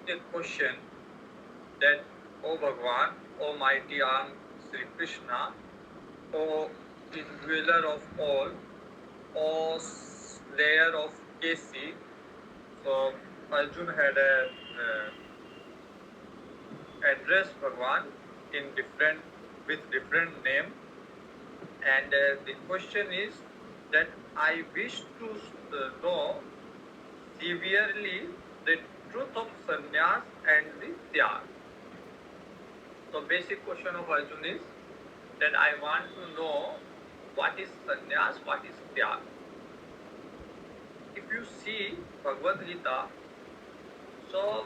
a question that, O Bhagwan, O mighty arm Sri Krishna, O indweller of all, O slayer of Kesi. So Arjuna had a address Bhagwan in with different name, and the question is that I wish to know severely the truth of sannyas and the tyag. So basic question of Arjuna is that I want to know what is sannyas, what is tyag. If you see Bhagavad Gita, so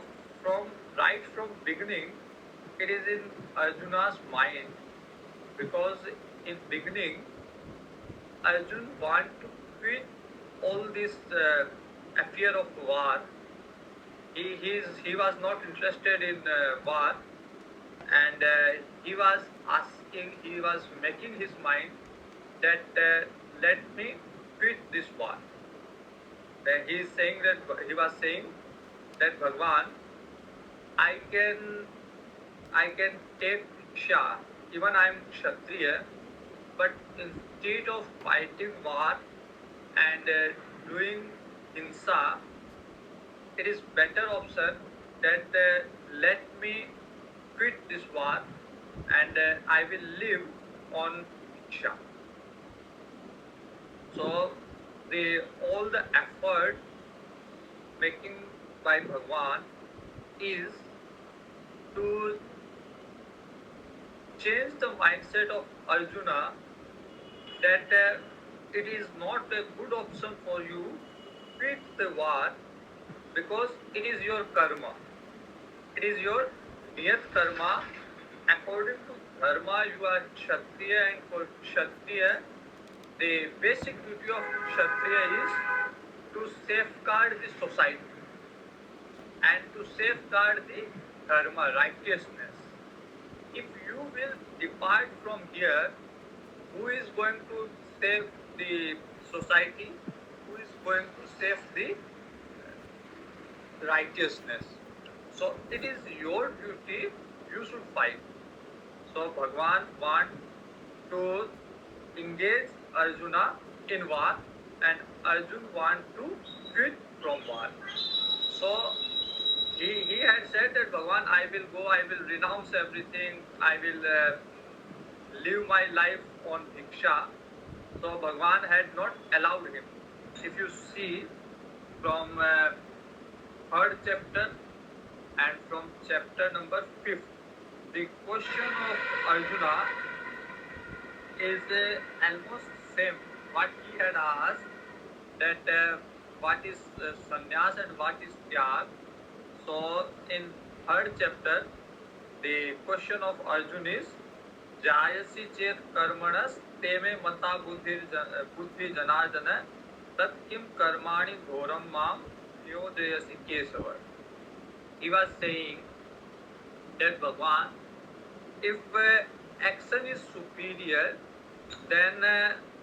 right from beginning, it is in Arjuna's mind, because in beginning Arjuna want to quit all this affair of war. He was not interested in war, and he was making his mind that let me quit this war. He was saying that Bhagwan, I can take Diksha, even I am Kshatriya, but instead of fighting war and doing hinsa, it is better option that let me quit this war and I will live on Diksha. So all the effort making by Bhagwan is to change the mindset of Arjuna that it is not a good option for you to quit the war, because it is your karma. It is your niyat karma. According to dharma, you are Kshatriya, and for Kshatriya, the basic duty of Kshatriya is to safeguard the society and to safeguard the dharma, righteousness. If you will depart from here, who is going to save the society? Who is going to save the righteousness? So it is your duty, you should fight. So Bhagwan want to engage Arjuna in war, and Arjuna want to quit from war. So he had said that Bhagwan, I will go, I will renounce everything, I will live my life on Diksha. So Bhagwan had not allowed him. If you see from third chapter and from chapter number 5, the question of Arjuna is almost same what he had asked, that what is sannyas and what is tyag. So in third chapter, the question of Arjuna is jayasi chet karmanas teme mata buddhi janardana tat kim karmani ghoram mam niyodayasi kesava. He was saying that Bhagwan, if action is superior, then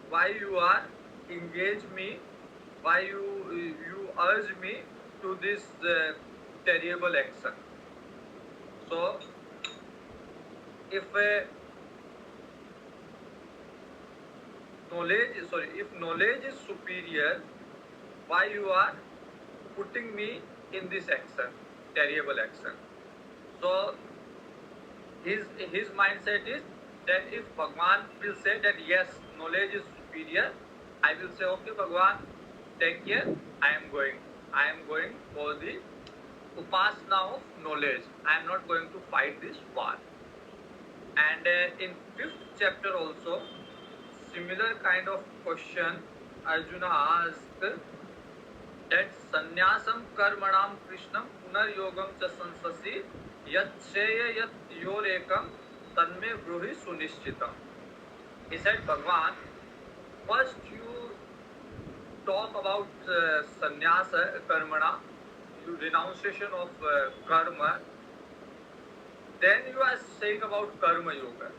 why you are engage me, why you urge me to this terrible action. So if knowledge is superior, why you are putting me in this action, terrible action? So his mindset is that if Bhagwan will say that yes, knowledge is superior, I will say okay Bhagwan, take care, I am going for the upasana of knowledge. I am not going to fight this war. And in 5th chapter also, similar kind of question Arjuna asked, that sannyasam karmanam krishnam punar yogam cha sansasi yat sheya yat yorekam tanme bruhi sunishchitam. He said, Bhagwan, first you talk about sannyasa karmana, renunciation of karma, then you are saying about karma yoga.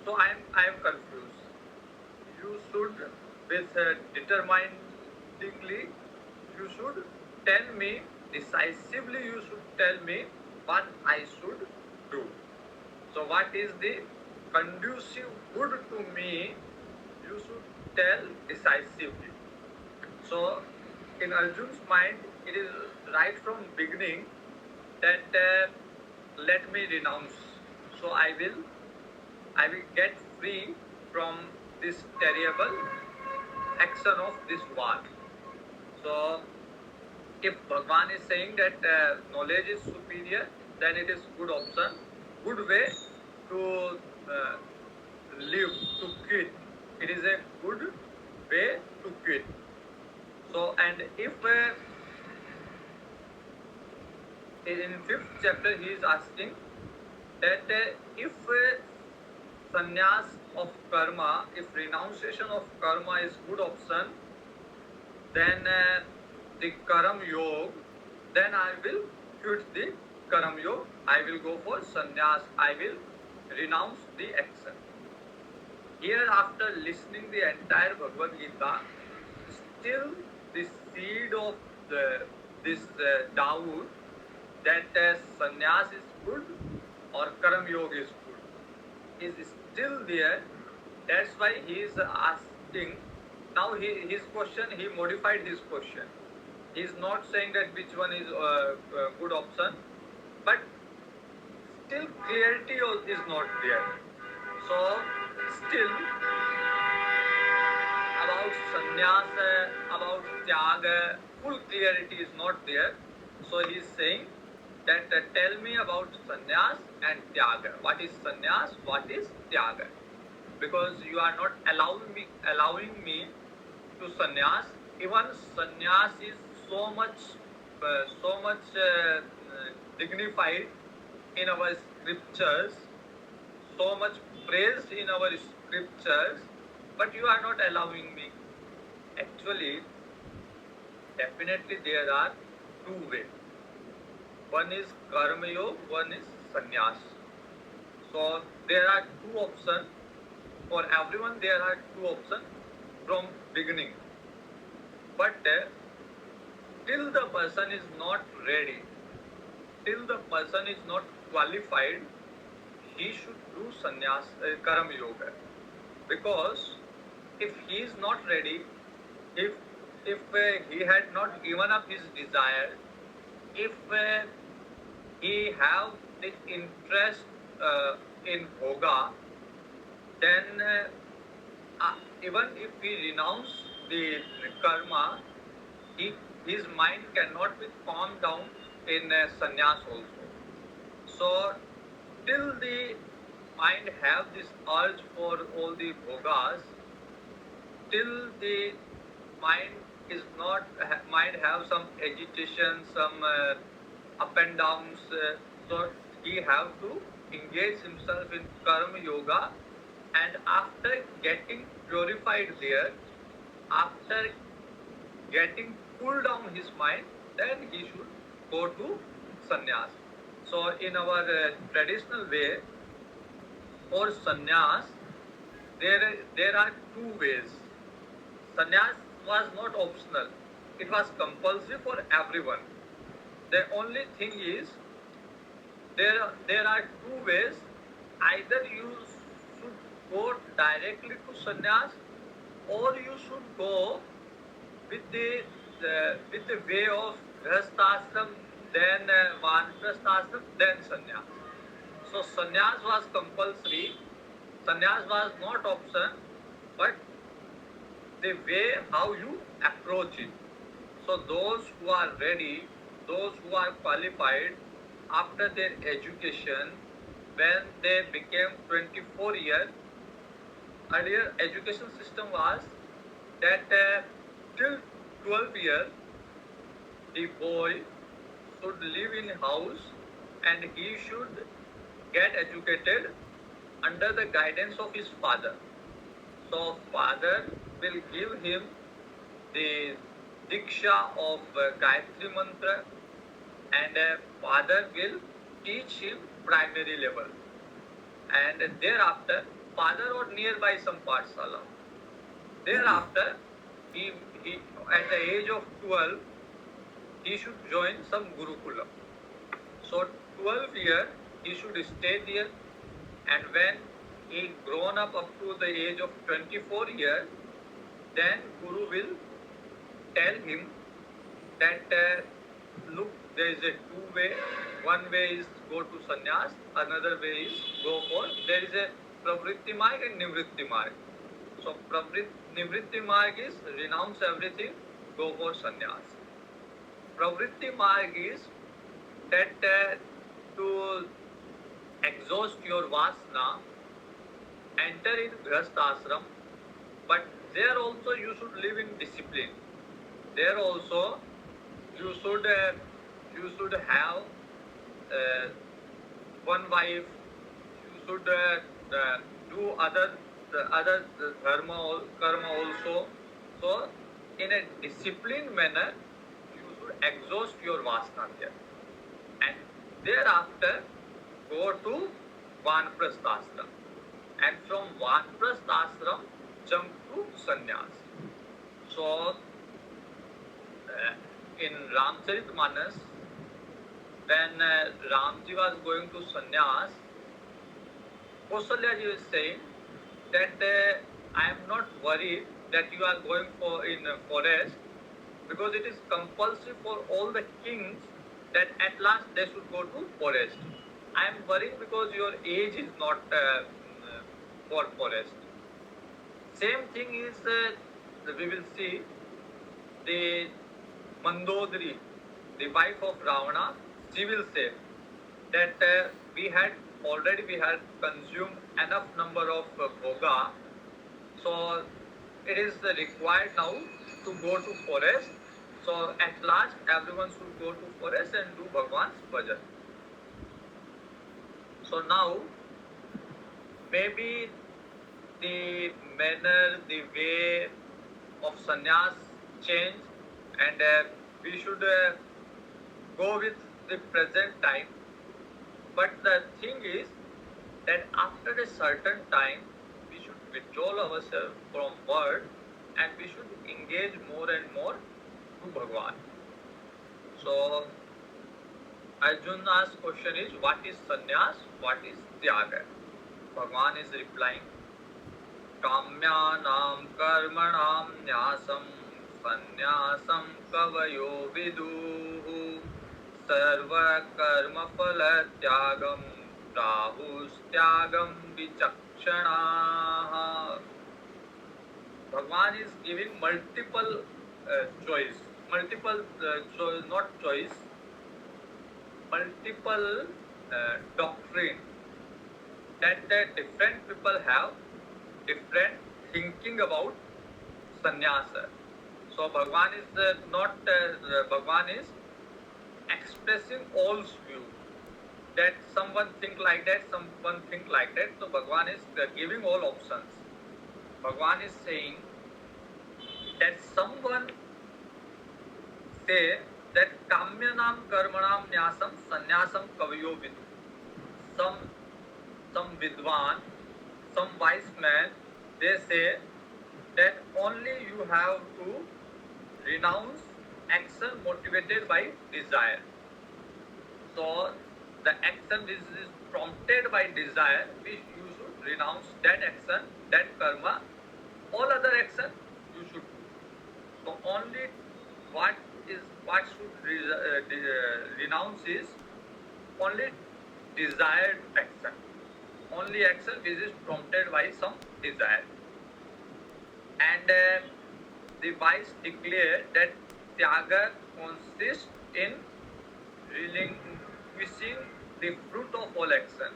So I am confused. You should, with determinedly, you should tell me decisively you should tell me what I should do. So what is the conducive good to me, you should tell decisively. So in Arjun's mind, it is right from beginning that let me renounce. So I will get free from this terrible action of this war. So if Bhagwan is saying that knowledge is superior, then it is good option, good way to live, to quit. It is a good way to quit. So, and if in fifth chapter he is asking that if sannyas of karma, if renunciation of karma is good option, then the karam yoga, then I will quit the karam yoga. I will go for sannyas. I will renounce the action. Here, after listening the entire Bhagavad Gita, still the seed of this doubt that sannyas is good or karam yoga is good is still there. That's why he is asking. Now his question, he modified his question. He is not saying that which one is good option, but still clarity is not there. So still about sannyas, about tyaga, full clarity is not there. So he is saying that tell me about sannyas and tyaga. What is sannyas? What is tyaga? Because you are not allowing me to sannyas. Even sannyas is so much dignified in our scriptures, so much praised in our scriptures, but you are not allowing me. Actually, definitely there are two ways. One is karma yoga, one is sannyas. So there are two options. For everyone there are two options from beginning. But till the person is not ready, till the person is not qualified, he should do sannyas, karma yoga. Because if he is not ready, if he had not given up his desire, if he have the interest in bhoga, then even if he renounce the karma, his mind cannot be calmed down in sannyas also. So till the mind have this urge for all the bhogas, till the mind is not mind have some agitation, some up and downs, so he have to engage himself in karma yoga, and after getting purified there, after getting cool down his mind, then he should go to sannyas. So in our traditional way, for sannyas, there are two ways. Sannyas was not optional; it was compulsory for everyone. The only thing is, there are two ways. Either you should go directly to sannyas, or you should go with the way of grihasthashram, then vanaprasthashram, then sannyas. So sannyas was compulsory, sannyas was not option, but the way how you approach it. So those who are ready, those who are qualified after their education, when they became 24 years, earlier education system was that till 12 years, the boy should live in house and he should get educated under the guidance of his father. So father will give him the diksha of Gayatri mantra, and father will teach him primary level, and thereafter father or nearby some pathshala. Thereafter he at the age of 12 he should join some Gurukula. So 12 years he should stay there, and when he grown up to the age of 24 years, then Guru will tell him that look, there is a two way. One way is go to sannyas, another way is go for, there is a pravritti marg and nivritti marg. So nivritti marg is renounce everything, go for sannyas. Pravritti marg is that to exhaust your vasana, enter in grihastha, but there also you should live in discipline. There also you should have one wife. You should do other dharma karma also. So in a disciplined manner, you should exhaust your vasana there, and thereafter go to Vanaprastha, and from Vanaprastha jump to sannyas. So in Ramcharitmanas, when Ramji was going to sannyas, Kausalya ji is saying that I am not worried that you are going for in a forest, because it is compulsory for all the kings that at last they should go to forest. I am worried because your age is not for forest. Same thing is we will see the Mandodari, the wife of Ravana. She will say that we had consumed enough number of bhoga, so it is required now to go to forest. So at last everyone should go to forest and do Bhagwan's bhajan. So now maybe the manner, the way of sannyas change, and we should go with the present time. But the thing is that after a certain time, we should withdraw ourselves from world, and we should engage more and more to Bhagwan. So Arjuna's question is, what is sannyas? What is tyaga? Bhagwan is replying, Kamyanam karmanam nyasam sannyasam kavayo viduhu sarva karma phala tyagam rahus tyagam vichakshana. Bhagwan is giving multiple choice, multiple doctrine that different people have different thinking about sannyasa. So Bhagwan is Bhagwan is expressing all view, that someone think like that, someone think like that. So Bhagwan is giving all options. Bhagwan is saying that someone say that kamyanam karmanam nyasam sannyasam kavayo vidu. Some vidwan, some wise man, they say that only you have to renounce action motivated by desire. So the action which is prompted by desire, you should renounce that action, that karma. All other action you should do. So only what should renounce is only desired action. Only action which is prompted by some desire. And the wise declare that tyaga consists in relinquishing the fruit of all action.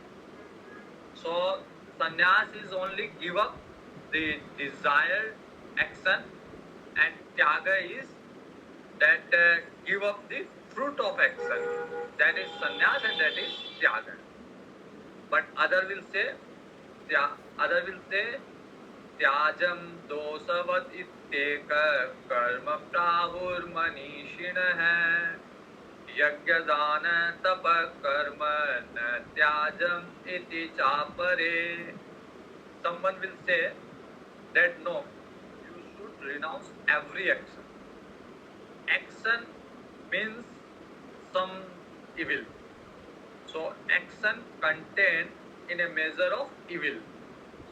So sannyas is only give up the desired action, and tyaga is that give up the fruit of action. That is sannyas and that is tyaga. But other will say त्याजम दोषवत इत्येक कर्म प्राहुर मनीषिण है यज्ञ दान तप कर्म न त्याजम इति चापरे. Someone will say that no, you should renounce every action. Action means some evil. So action contained in a measure of evil.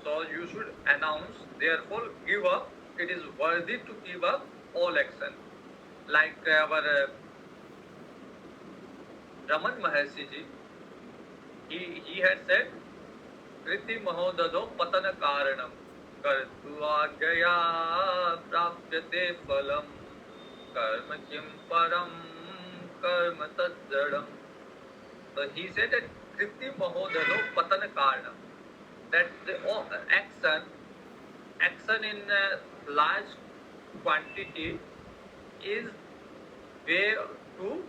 So you should announce, therefore give up. It is worthy to give up all action. Like our Raman Maharshi ji, he had said, Kriti Mahodado Patana Karanam Kartua Gaya Prapyate Phalam Karma Kim Param Karma Tadjadam. So he said that Kriti Mahodado Patana Karanam, that the action in large quantity is way to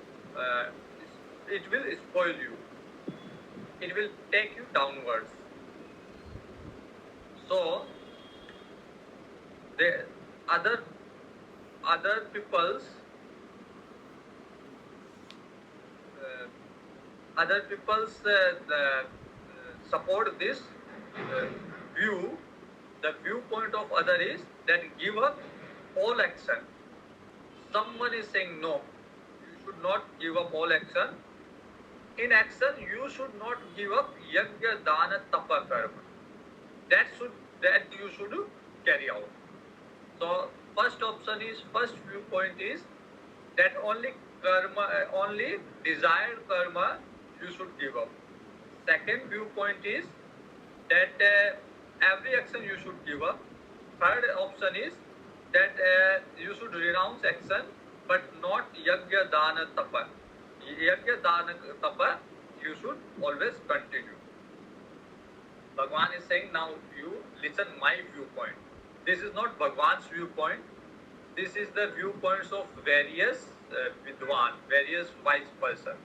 it will spoil you. It will take you downwards. So the other people's support this view. The viewpoint of other is that give up all action. Someone is saying no, you should not give up all action. In action, you should not give up yajna, dana, tapa, karma. That you should carry out. So first viewpoint is that only desired karma you should give up. Second viewpoint is that every action you should give up. Third option is that you should renounce action, but not yajna, dana, tapa. Yajna, dana, tapa you should always continue. Bhagwan is saying, now you listen my viewpoint. This is not Bhagwan's viewpoint. This is the viewpoints of various vidwan, various wise person.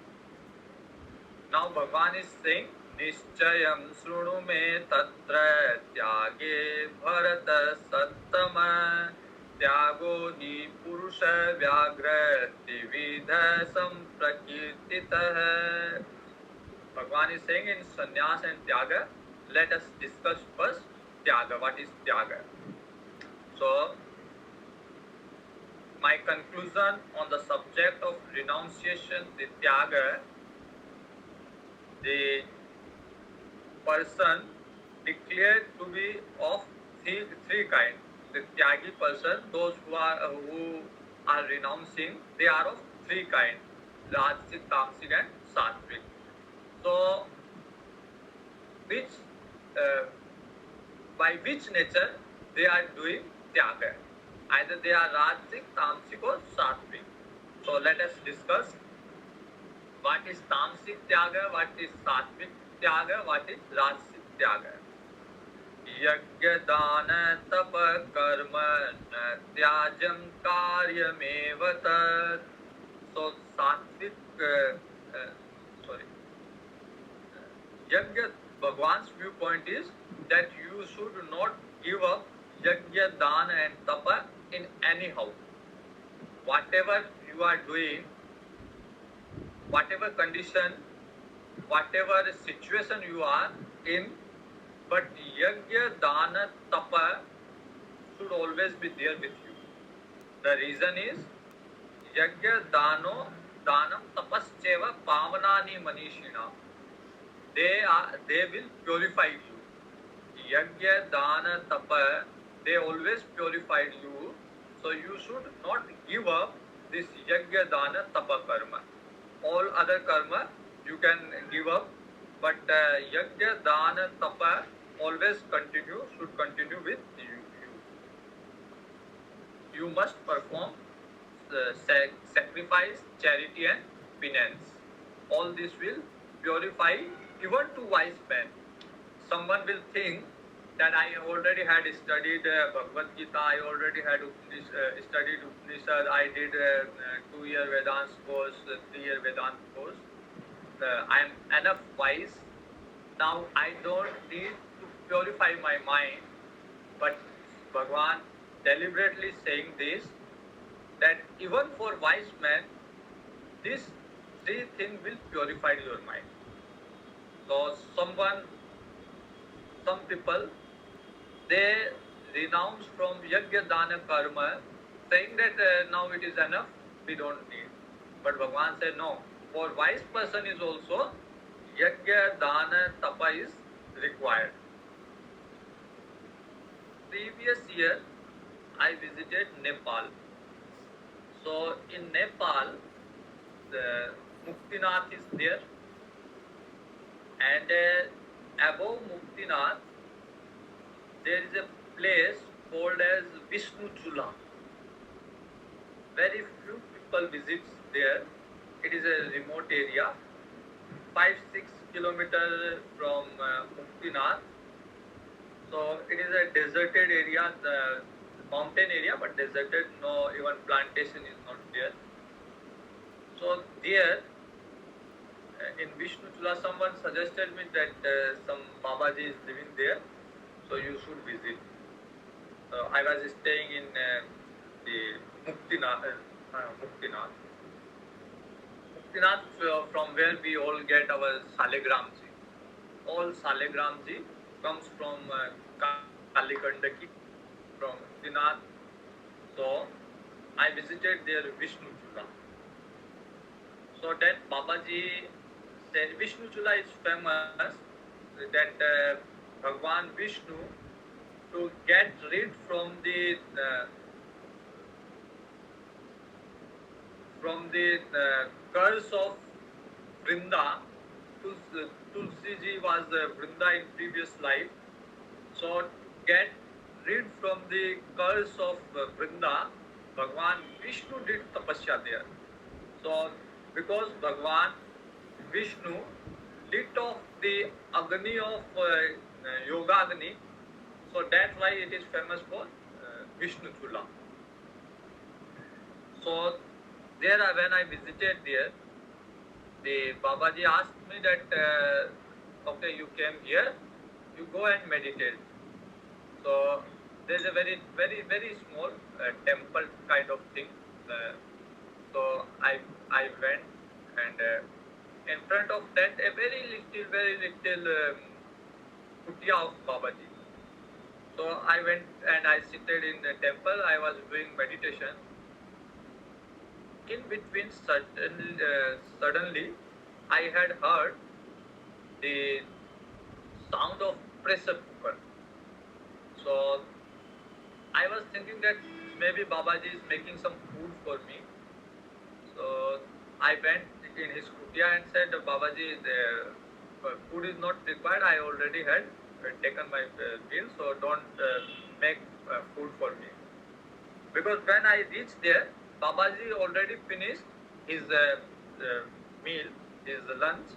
Now Bhagwan is saying, Nischayam srunu me tatra tyage bharata sattama tyago ni purusha vyagra dividha samprakirtitah. Bhagwan is saying in sannyas and tyaga, let us discuss first tyaga. What is tyaga? So, my conclusion on the subject of renunciation, the tyaga, the person declared to be of three kinds. The tyagi person, those who are renouncing, they are of three kinds: rajasic, tamasic, and sattvic. So, by which nature they are doing tyaga? Either they are rajasic, tamasic, or sattvic. So let us discuss what is tamasic tyaga, what is sattvic tyaga, what is rajasic tyaga. Yajna, dana, tapa, karma, na tyajam karyameva tat. So sattvic, Yajna, Bhagwan's viewpoint is that you should not give up yajna, dana and tapa in anyhow. Whatever you are doing, whatever condition, whatever situation you are in, but yajna, dana, tapa should always be there with you. The reason is yajna, danam, tapascheva pavanani manishina. They will purify you. Yajna, dana, tapa, they always purified you. So you should not give up this yajna, dana, tapa karma. All other karma you can give up, but yajna, dana, tapa always should continue with you. You must perform sacrifice, charity, and penance. All this will purify even to wise men. Someone will think that I already had studied Bhagavad Gita, I already had studied Upanishad, I did 2-year Vedanta course, 3-year Vedanta course. I am enough wise. Now I don't need to purify my mind. But Bhagwan deliberately saying this, that even for wise men, these three things will purify your mind. So some people, they renounce from yajna, dana, karma, saying that now it is enough, we don't need. But Bhagavan said no. For wise person is also yajna, dana, tapa is required. Previous year, I visited Nepal. So in Nepal, the Muktinath is there, and above Muktinath, there is a place called as Vishnu Chula. Very few people visits there. It is a remote area, 5-6 kilometers from Muktinath. So it is a deserted area, the mountain area, but deserted. No, even plantation is not there. So there, in Vishnu Chula, someone suggested me that some Babaji is living there, so you should visit. I was staying in the Muktinath. Muktinath. Muktinath, from where we all get our Saligramji. All Saligramji comes from Kalikandaki, from Muktinath. So I visited their Vishnu Chula. So then Babaji said Vishnu Chula is famous that Bhagwan Vishnu, to get rid from the curse of Vrinda. Tulsi ji was Vrinda in previous life. So get rid from the curse of Vrinda, Bhagwan Vishnu did tapasya there. So because Bhagwan Vishnu lit off the Agni of Yoga Agni, so that's why it is famous for Vishnu Chula. So there, when I visited there, the Babaji asked me that, okay, you came here, you go and meditate. So there's a very, very, very small temple kind of thing. So I went, and in front of that, a very little kutia of Babaji. So I went and I seated in the temple. I was doing meditation. In between, suddenly, I had heard the sound of pressure cooker. So I was thinking that maybe Babaji is making some food for me. So I went in his kutia and said, Babaji, the food is not required. I already had taken my meal, so don't make food for me. Because when I reached there, Babaji already finished his meal, his lunch.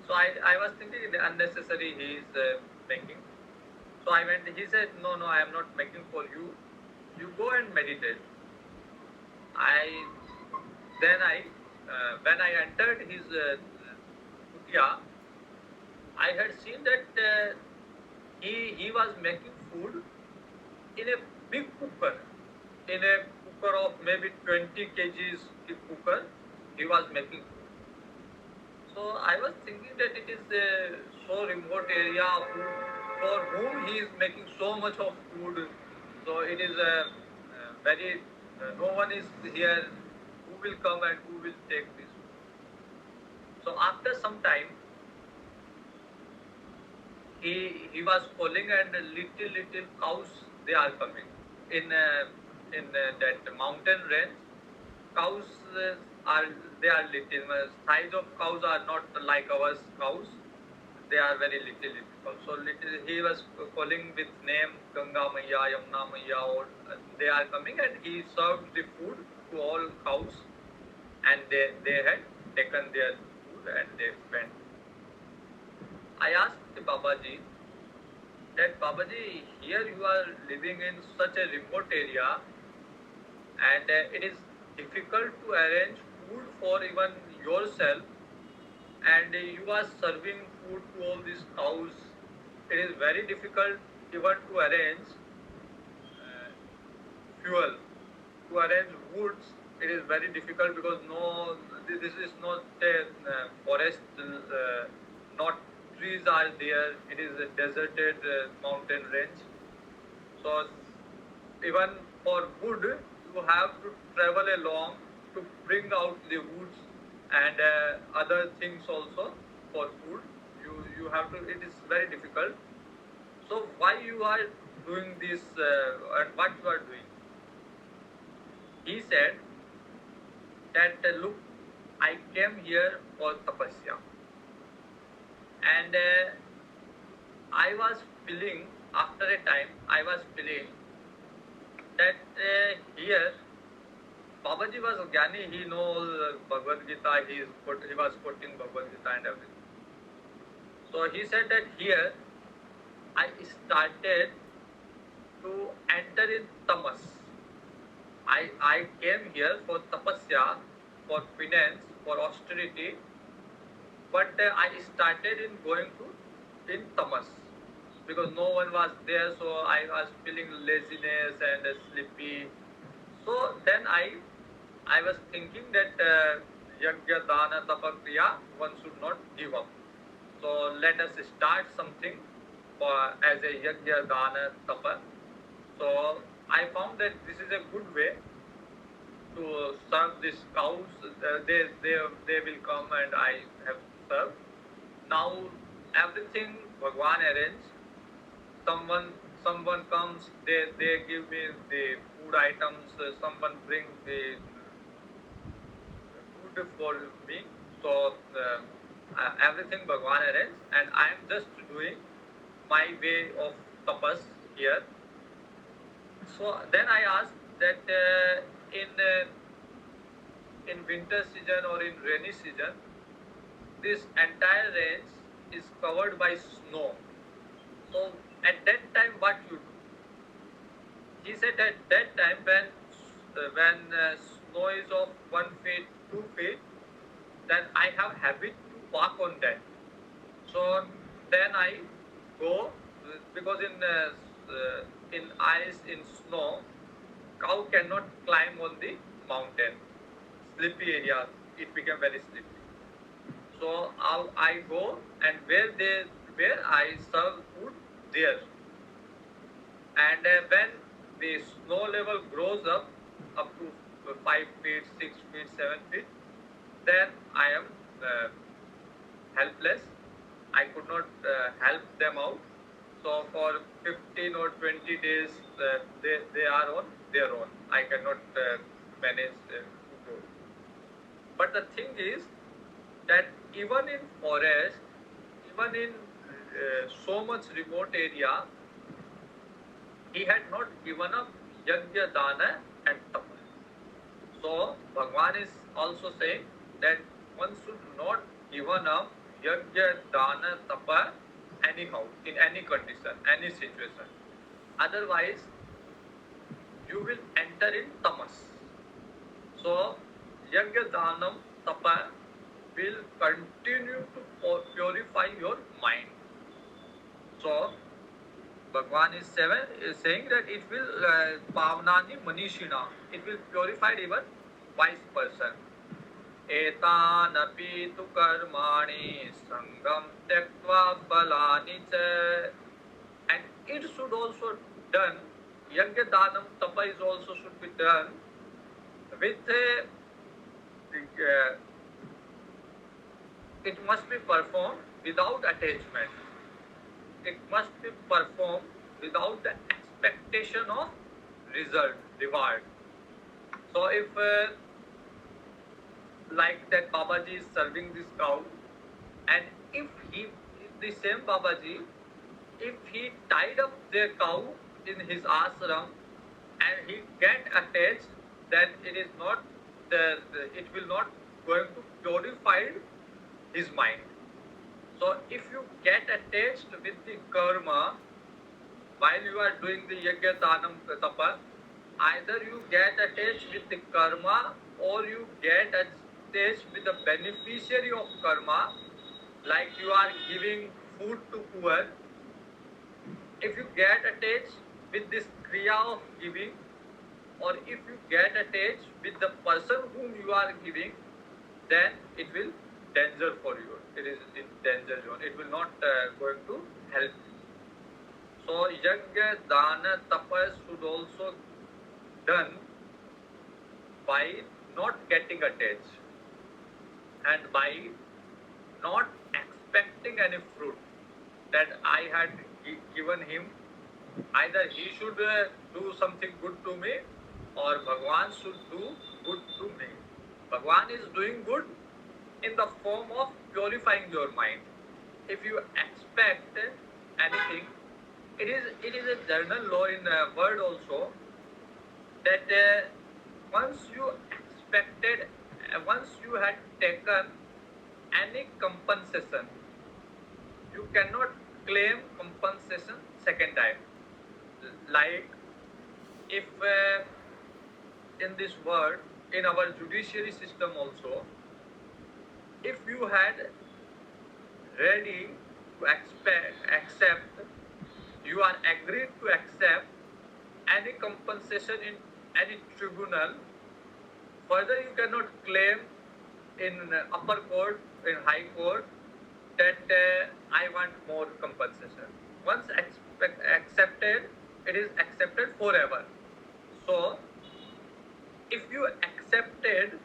So I was thinking unnecessary he is making. So I went, he said, no, I am not making for you. You go and meditate. When I entered his kutia, I had seen that he was making food in a big cooker, in a cooker of maybe 20 kgs cooker. He was making food. So I was thinking that it is a so remote area for whom he is making so much of food. So it is a very no one is here who will come and who will take this food. So after some time, he was calling, and little cows, they are coming in that mountain range. Cows are little. Size of cows are not like our cows. They are very little cows. So little, he was calling with name Ganga Maiya, Yamuna Maiya, or they are coming, and he served the food to all cows, and they had taken their food and they went. I asked the Babaji that, Babaji, here you are living in such a remote area, and it is difficult to arrange food for even yourself, and you are serving food to all these cows. It is very difficult even to arrange fuel, to arrange woods. It is very difficult because this is not a forest, not trees are there. It is a deserted mountain range. So even for wood, you have to travel along to bring out the woods and other things also for food. You have to. It is very difficult. So why you are doing this and what you are doing? He said that look, I came here for tapasya, and I was feeling after a time I was feeling that here Babaji was Gyani, he knows Bhagavad Gita, he was quoting Bhagavad Gita and everything. So he said that here I started to enter in tamas. I came here for tapasya, for penance, for austerity, but I started in going to in tamas because no one was there, so I was feeling laziness and sleepy. So then I was thinking that yajna dana tapa kriya one should not give up. So let us start something for as a yajna dana tapa. So I found that this is a good way to serve these cows. They will come and I have served. Now everything Bhagwan arranged. Someone comes, they give me the food items. Someone brings the food for me. So everything Bhagwan arranged, and I am just doing my way of tapas here. So then I asked that in winter season or in rainy season, this entire range is covered by snow. So at that time, what you do? He said at that time when snow is of 1 feet, 2 feet, then I have habit to walk on that. So then I go because in ice, in snow, cow cannot climb on the mountain. Slippery area, it became very slippery. So I go and where I serve food there. And when the snow level grows up to 5 feet, 6 feet, 7 feet, then I am helpless. I could not help them out. So for 15 or 20 days, they are on their own. I cannot manage to go. But the thing is that even in forest, even in so much remote area, he had not given up yajna, dana and tapa. So Bhagwan is also saying that one should not given up yajna, dana, tapa anyhow, in any condition, any situation. Otherwise, you will enter in tamas. So yajna, danam, tapa will continue to purify your mind. So Bhagwan is saying that it will pavnani manishina. It will purify even wise person. Etanapi tu karmani sangam tyaktva balani cha. And it should also done. Yajna danam tapa is also should be done with it must be performed without attachment. It must be performed without the expectation of result, reward. So if like that Babaji is serving this cow, and if the same Babaji, if he tied up the cow in his ashram and he get attached, then it is not it will not going to purify his mind. So if you get attached with the karma while you are doing the yajna, danam, tapa, either you get attached with the karma or you get attached with the beneficiary of karma, like you are giving food to poor. If you get attached with this kriya of giving, or if you get attached with the person whom you are giving, then it will danger for you. It is in danger zone. It will not going to help you. So yajna, dana, tapas should also done by not getting attached, and by not expecting any fruit that I had given him. Either he should do something good to me, or Bhagwan should do good to me. Bhagwan is doing good in the form of purifying your mind. If you expect anything, it is a general law in world also that once you expected, once you had taken any compensation, you cannot claim compensation second time. Like if in this world, in our judiciary system also, if you had ready to accept, you are agreed to accept any compensation in any tribunal, further you cannot claim in upper court, in high court, that I want more compensation. Once accepted, it is accepted forever. So, if you accepted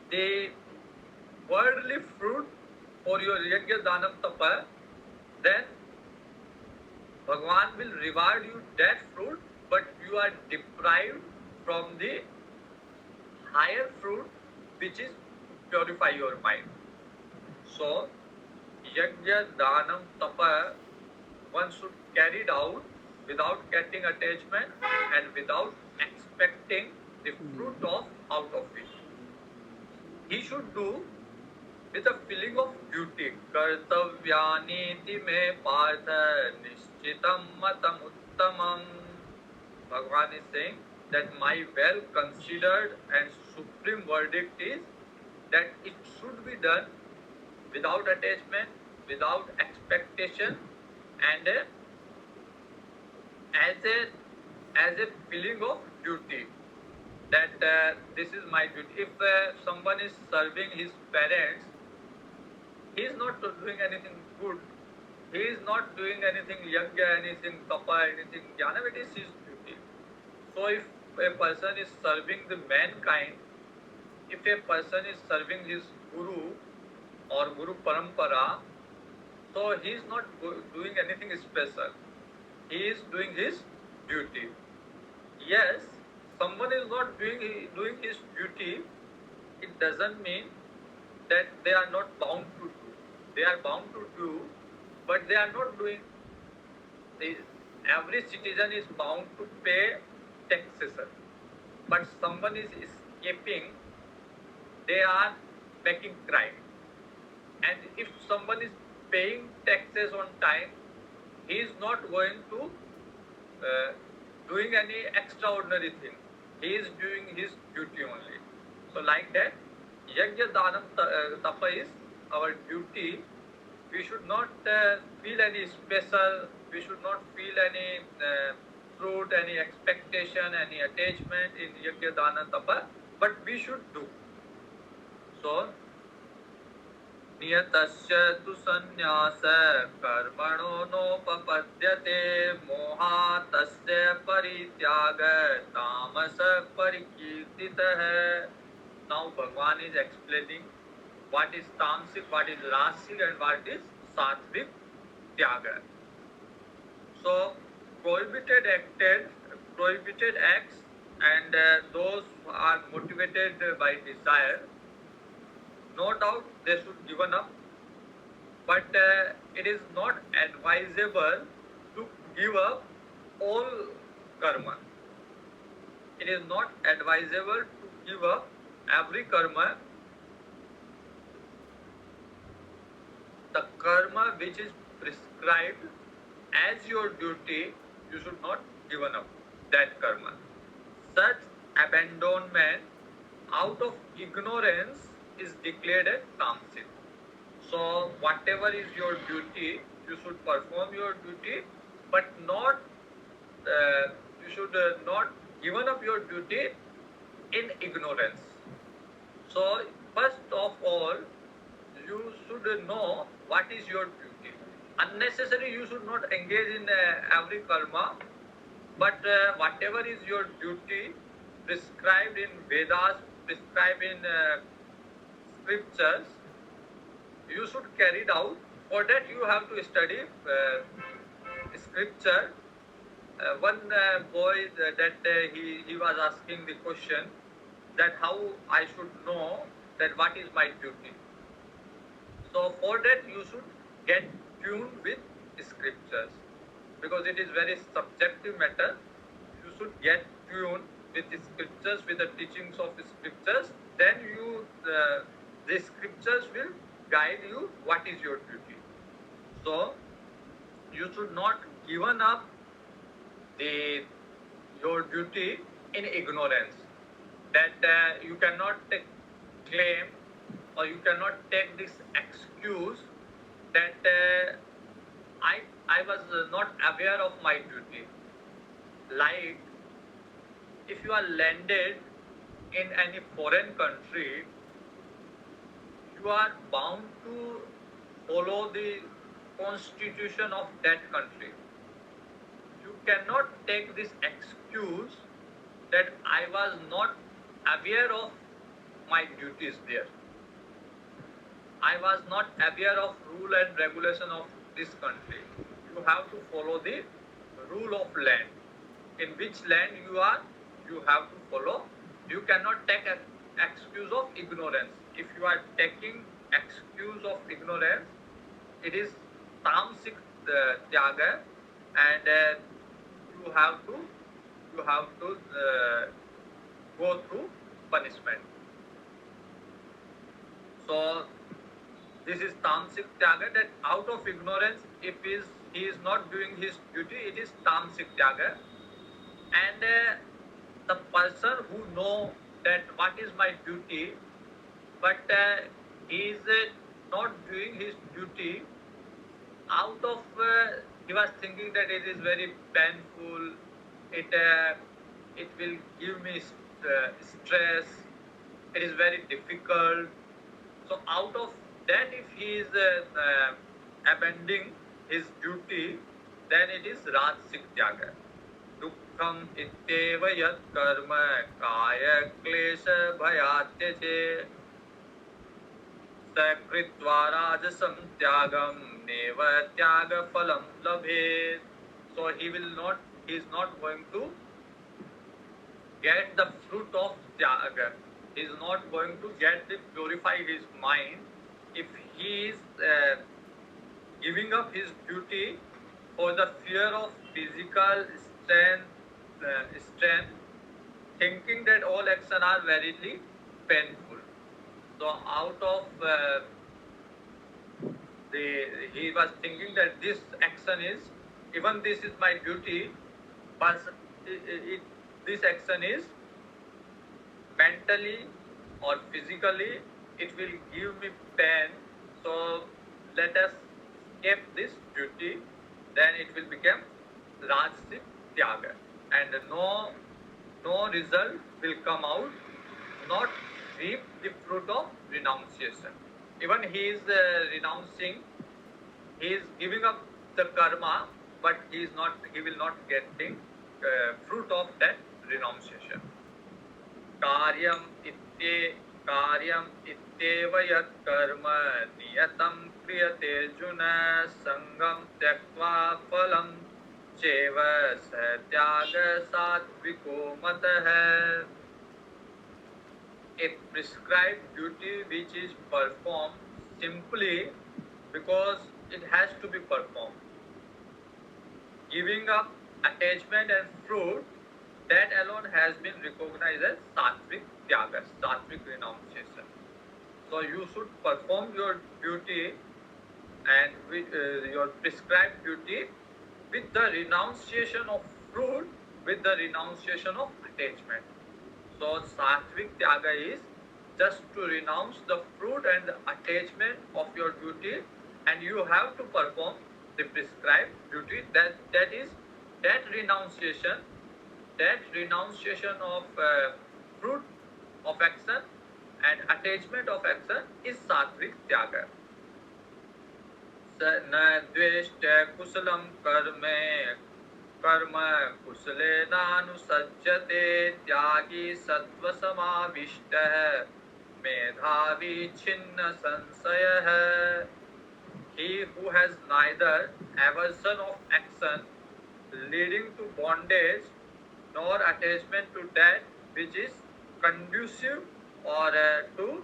the worldly fruit for your yajna danam tapa, then Bhagwan will reward you that fruit, but you are deprived from the higher fruit, which is purify your mind. So, yajna danam tapa, one should carry it out without getting attachment and without expecting the fruit of out of it. He should do with a feeling of duty. Kartavyani me partha nishchitam matam uttamam. Bhagavan is saying that my well considered and supreme verdict is that it should be done without attachment, without expectation, and as a feeling of duty, that this is my duty. If someone is serving his parents, he is not doing anything good, he is not doing anything yajna, anything tapa, anything jnana, it is his duty. So if a person is serving the mankind, if a person is serving his guru or guru parampara, so he is not doing anything special, he is doing his duty. Yes, someone is not doing his duty, it doesn't mean that they are not bound to do. They are bound to do, but they are not doing. Every citizen is bound to pay taxation, but someone is escaping, they are making crime. And if someone is paying taxes on time, he is not going to doing any extraordinary thing. He is doing his duty only. So like that, yajna danam tapa is our duty. We should not feel any special, we should not feel any fruit, any expectation, any attachment in yajna dana tapa, but we should do. So, niyatasya tu sannyasa karmano nopapadyate mohatasya parityaga tamasa parikirtitah. Now Bhagwan is explaining what is tamasic, what is rasic, and what is sattvic tyaga. So prohibited acts and those who are motivated by desire, no doubt they should given up, but it is not advisable to give up all karma. It is not advisable to give up every karma. The karma which is prescribed as your duty, you should not give up that karma. Such abandonment out of ignorance is declared as tamasic. So whatever is your duty, you should perform your duty, but not you should not given up your duty in ignorance. So first of all, you should know what is your duty. Unnecessarily, you should not engage in every karma, but whatever is your duty prescribed in Vedas, prescribed in scriptures, you should carry it out. For that you have to study scripture. One boy he was asking the question that how I should know that what is my duty. So for that you should get tuned with scriptures, because it is very subjective matter. You should get tuned with the scriptures, with the teachings of the scriptures. Then the scriptures will guide you what is your duty. So you should not given up your duty in ignorance. That you cannot claim, or you cannot take this excuse that I was not aware of my duty. Like if you are landed in any foreign country, you are bound to follow the constitution of that country. You cannot take this excuse that I was not aware of my duties there. I was not aware of rule and regulation of this country. You have to follow the rule of land. In which land you are, you have to follow. You cannot take an excuse of ignorance. If you are taking excuse of ignorance, it is tamasic tyaga, and you have to go through punishment. So this is tamasic tyaga, that out of ignorance, if he is not doing his duty, it is tamasic tyaga. And the person who know that what is my duty, but he is not doing his duty out of he was thinking that it is very painful, it will give me stress, it is very difficult. So out of that, if he is abandoning his duty, then it is rajasic tyaga. Dukham ityeva yat karma kaya klesha bhayatyaje sakritva rajasam tyagam neva tyaga phalam labhet. So he is not going to get the fruit of tyaga. He is not going to purify his mind if he is giving up his duty for the fear of physical strength, thinking that all action are very painful. So out of he was thinking that this action is, even this is my duty, but this action is mentally or physically, it will give me pain. So let us escape this duty. Then it will become rajasic tyaga, and no result will come out, not reap the fruit of renunciation. Even he is renouncing, he is giving up the karma, but he will not get the fruit of that renunciation. Karyam ityeva yat karma niyatam kriyate Arjuna sangam tyaktva phalam cheva satyaga satviko matah. A prescribed duty which is performed simply because it has to be performed. Giving up attachment and fruit, that alone has been recognized as sattvic tyaga, sattvic renunciation. So you should perform your duty and with your prescribed duty with the renunciation of fruit, with the renunciation of attachment. So sattvic tyaga is just to renounce the fruit and the attachment of your duty, and you have to perform the prescribed duty. That renunciation of fruit of action and attachment of action is sattvic tyaga. न द्वेष्ट कुशलम कर्मे कर्म कुशलेनानुसज्जते त्यागी सत्त्वसमाविष्टः मेधावी छिन्न संशयः. He who has neither aversion of action leading to bondage nor attachment to that which is conducive or to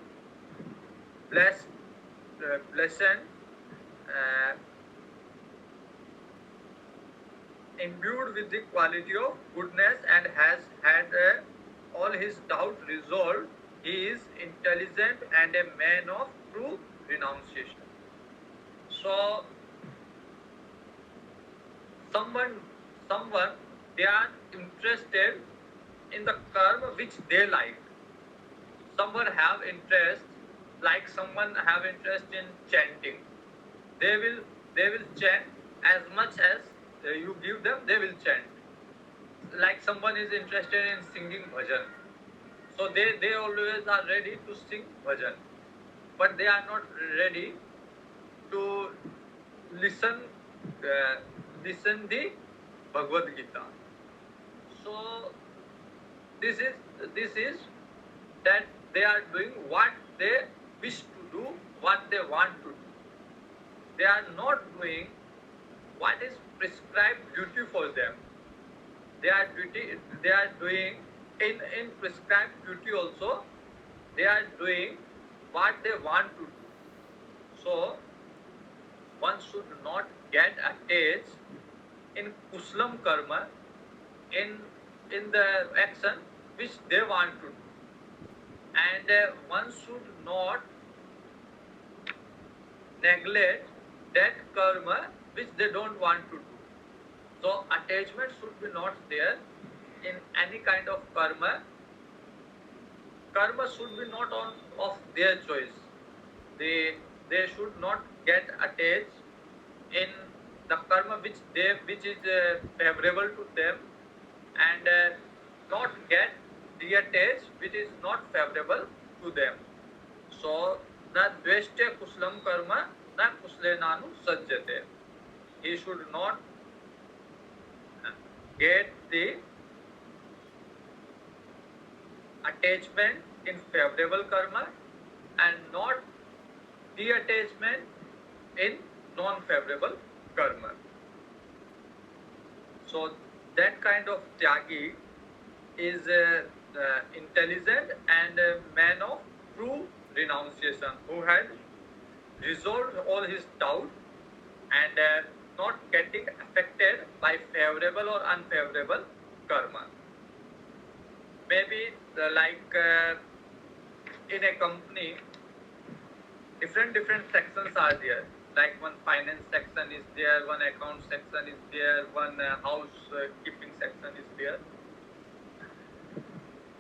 pleasant, uh, imbued with the quality of goodness and has had all his doubt resolved, he is intelligent and a man of true renunciation. So someone they are interested in the karma which they like. Someone have interest, like someone have interest in chanting. They will chant as much as you give them, they will chant. Like someone is interested in singing bhajan, so they always are ready to sing bhajan, but they are not ready to listen listen the Bhagavad Gita. So this is that they are doing what they wish to do, what they want to do. They are not doing what is prescribed duty for them. They are doing in prescribed duty also. They are doing what they want to do. So one should not get attached in kuslam karma, in the action which they want to do, and one should not neglect that karma which they don't want to do. So attachment should be not there in any kind of karma. Karma should be not of their choice. They should not get attached in the karma which is favorable to them, and not get detached which is not favorable to them. So na dveshte kuslam karma na kuslenanu sajjate. He should not get the attachment in favorable karma and not detachment in non-favorable karma. So that kind of tyagi is intelligent and a man of true renunciation, who had resolved all his doubt and not getting affected by favorable or unfavorable karma. Maybe in a company, different sections are there. Like one finance section is there, one account section is there, one house keeping section is there.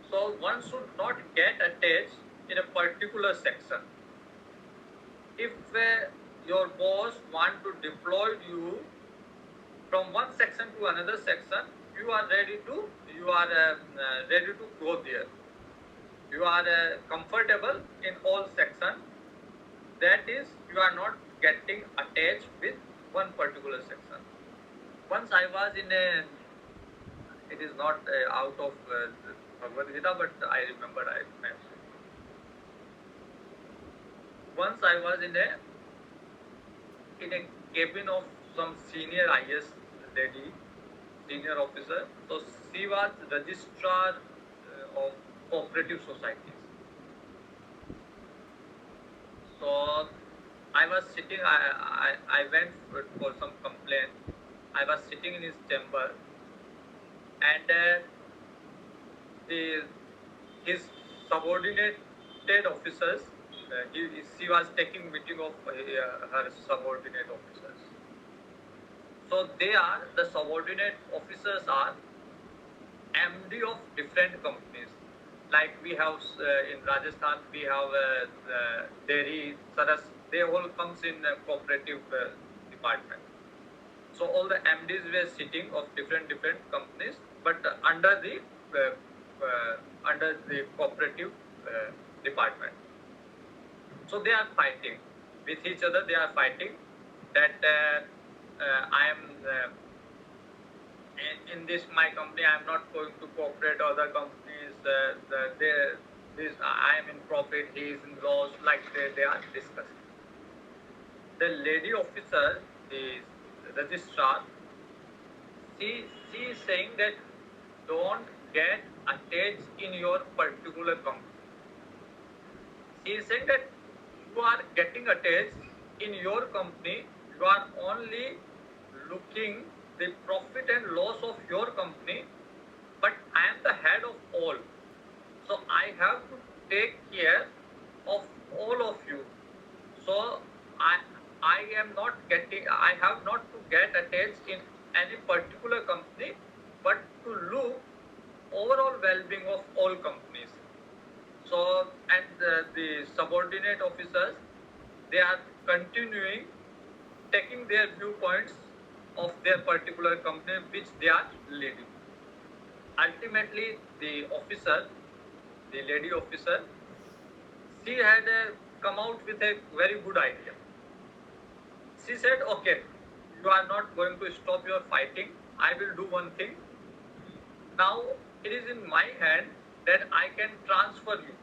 So one should not get attached in a particular section. If your boss want to deploy you from one section to another section, you are ready to go there. You are comfortable in all sections. That is, you are not getting attached with one particular section. Once I was in a, it is not out of Bhagavad Gita, but I remember I mentioned. Once I was in a cabin of some senior IS lady, senior officer. So she was registrar of cooperative societies. So I was sitting, I went for some complaint. I was sitting in his chamber, and his subordinated officers, she was taking meeting of her subordinate officers. So the subordinate officers are MD of different companies. Like we have in Rajasthan, we have dairy, Saras, they all comes in cooperative department. So all the MDs were sitting of different companies, but under the cooperative department. So they are fighting with each other. They are fighting that I am in this my company I am not going to cooperate other companies. I am in profit, he is in loss. Like they are discussing. The lady officer, the registrar, she is saying that don't get attached in your particular company. She is saying that you are getting attached in your company. You are only looking the profit and loss of your company, but I am the head of all. So I have to take care of all of you. So I I am not getting, I have not to get attached in any particular company, but to look overall well-being of all companies. So and the subordinate officers, they are continuing taking their viewpoints of their particular company which they are leading. Ultimately, the lady officer, she had come out with a very good idea. She said, okay, you are not going to stop your fighting. I will do one thing. Now it is in my hand that I can transfer you.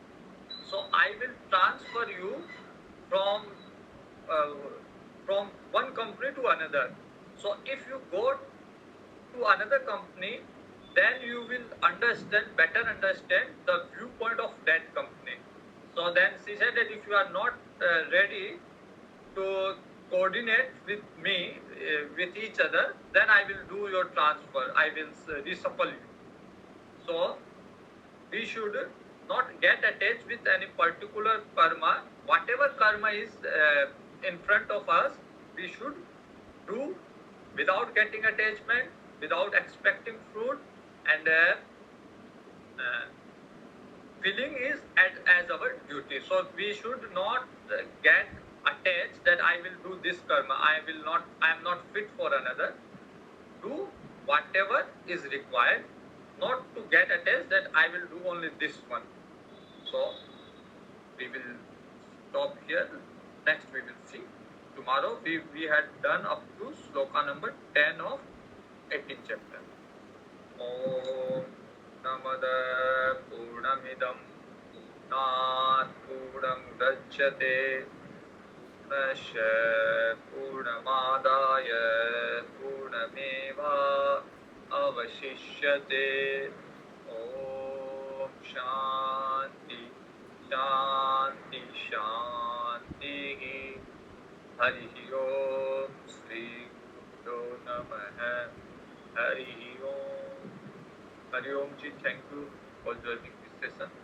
So I will transfer you from uh, from one company to another. So if you go to another company, then you will better understand the viewpoint of that company. So then she said that if you are not ready to coordinate with me, with each other, then I will do your transfer. I will reshuffle you. So we should not get attached with any particular karma. Whatever karma is in front of us, we should do without getting attachment, without expecting fruit, and feeling is as our duty. So we should not get attached that I will do this karma. I am not fit for another. Do whatever is required, not to get attached that I will do only this one. So we will stop here. Next we will see. Tomorrow we had done up to sloka number 10 of 18th chapter. Om Namada Purnamidam Nat Purnam Dachyate Nasya Purnamadaya Purnameva Avashishyate. Om Shanti Shanti Shanti. Hari Om. Shri Guru Namaha. Hari Om. Hari Om ji, thank you for joining this session.